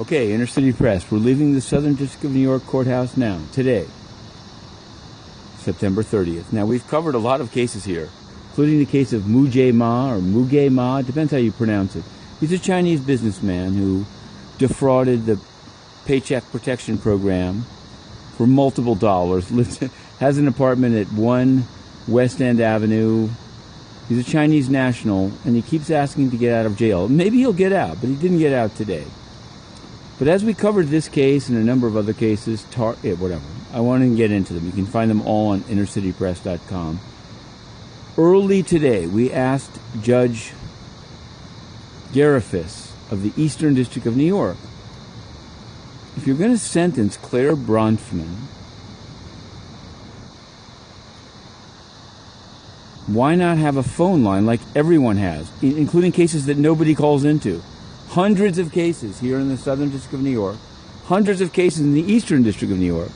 Okay, Inner City Press. We're leaving the Southern District of New York courthouse now, today, September 30th. Now, we've covered a lot of cases here, including the case of Mujay Ma, or Mugay Ma, it depends how you pronounce it. He's a Chinese businessman who defrauded the Paycheck Protection Program for multiple dollars, has an apartment at 1 West End Avenue. He's a Chinese national, and he keeps asking to get out of jail. Maybe he'll get out, but he didn't get out today. But as we covered this case and a number of other cases, whatever, I want to get into them. You can find them all on innercitypress.com. Early today, we asked Judge Garaufis of the Eastern District of New York, if you're going to sentence Clare Bronfman, why not have a phone line like everyone has, including cases that nobody calls into? Hundreds of cases here in the Southern District of New York, hundreds of cases in the Eastern District of New York.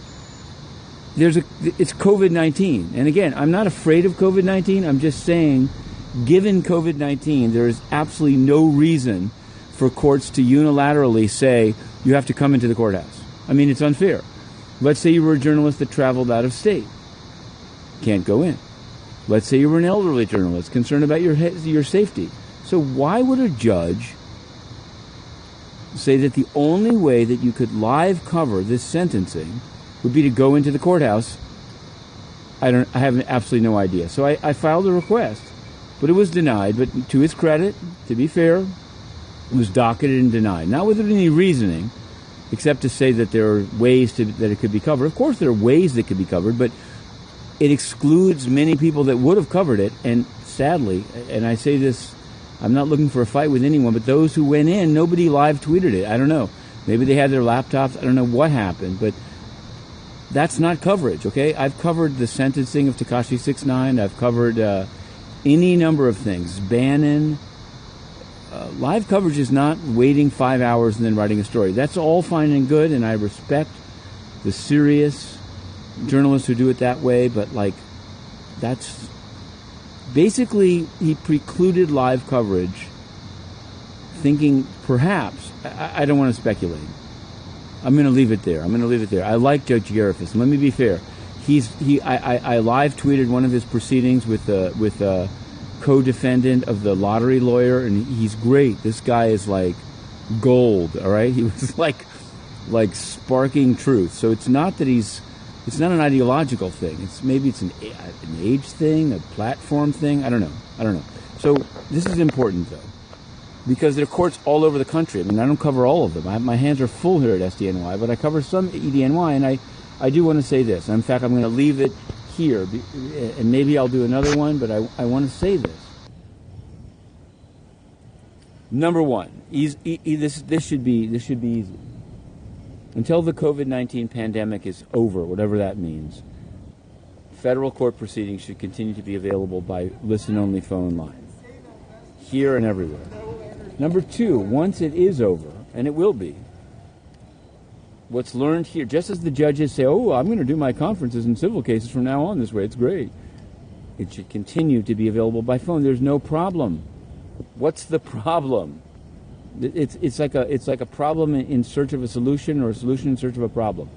It's COVID-19. And again, I'm not afraid of COVID-19. I'm just saying, given COVID-19, there is absolutely no reason for courts to unilaterally say, you have to come into the courthouse. I mean, it's unfair. Let's say you were a journalist that traveled out of state. Can't go in. Let's say you were an elderly journalist concerned about your safety. So why would a judge say that the only way that you could live cover this sentencing would be to go into the courthouse? I have absolutely no idea. So I filed a request, but it was denied. But to his credit, to be fair, it was docketed and denied. Not with any reasoning, except to say that there are ways that it could be covered. Of course, there are ways that could be covered, but it excludes many people that would have covered it. And sadly, and I say this, I'm not looking for a fight with anyone, but those who went in, nobody live tweeted it. I don't know. Maybe they had their laptops. I don't know what happened, but that's not coverage, okay? I've covered the sentencing of Tekashi 6ix9ine. I've covered any number of things. Bannon. Live coverage is not waiting 5 hours and then writing a story. That's all fine and good, and I respect the serious journalists who do it that way, but, that's... Basically, he precluded live coverage, thinking perhaps, I don't want to speculate. I'm going to leave it there. I like Judge Garaufis. Let me be fair. I live tweeted one of his proceedings with a co-defendant of the lottery lawyer, and he's great. This guy is like gold. All right, he was like sparking truth. So it's not that it's not an ideological thing. Maybe it's an age thing, a platform thing. I don't know. So this is important, though, because there are courts all over the country. I mean, I don't cover all of them. My hands are full here at SDNY, but I cover some EDNY, and I do want to say this. In fact, I'm going to leave it here, and maybe I'll do another one, but I want to say this. Number one, this should be easy. Until the COVID-19 pandemic is over, whatever that means, federal court proceedings should continue to be available by listen-only phone line, here and everywhere. Number two, once it is over, and it will be, what's learned here, just as the judges say, oh, I'm going to do my conferences in civil cases from now on this way, it's great, it should continue to be available by phone. There's no problem. What's the problem? It's like a problem in search of a solution, or a solution in search of a problem.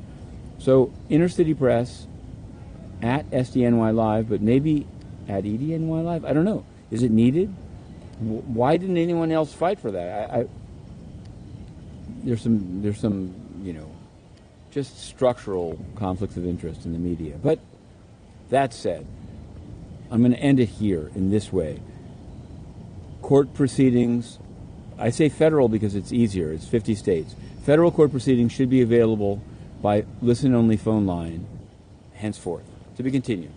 So Inner City Press at SDNY Live, but maybe at EDNY Live. I don't know. Is it needed? Why didn't anyone else fight for that? There's some just structural conflicts of interest in the media. But that said, I'm going to end it here in this way. Court proceedings. I say federal because it's easier. It's 50 states. Federal court proceedings should be available by listen-only phone line henceforth. To be continued.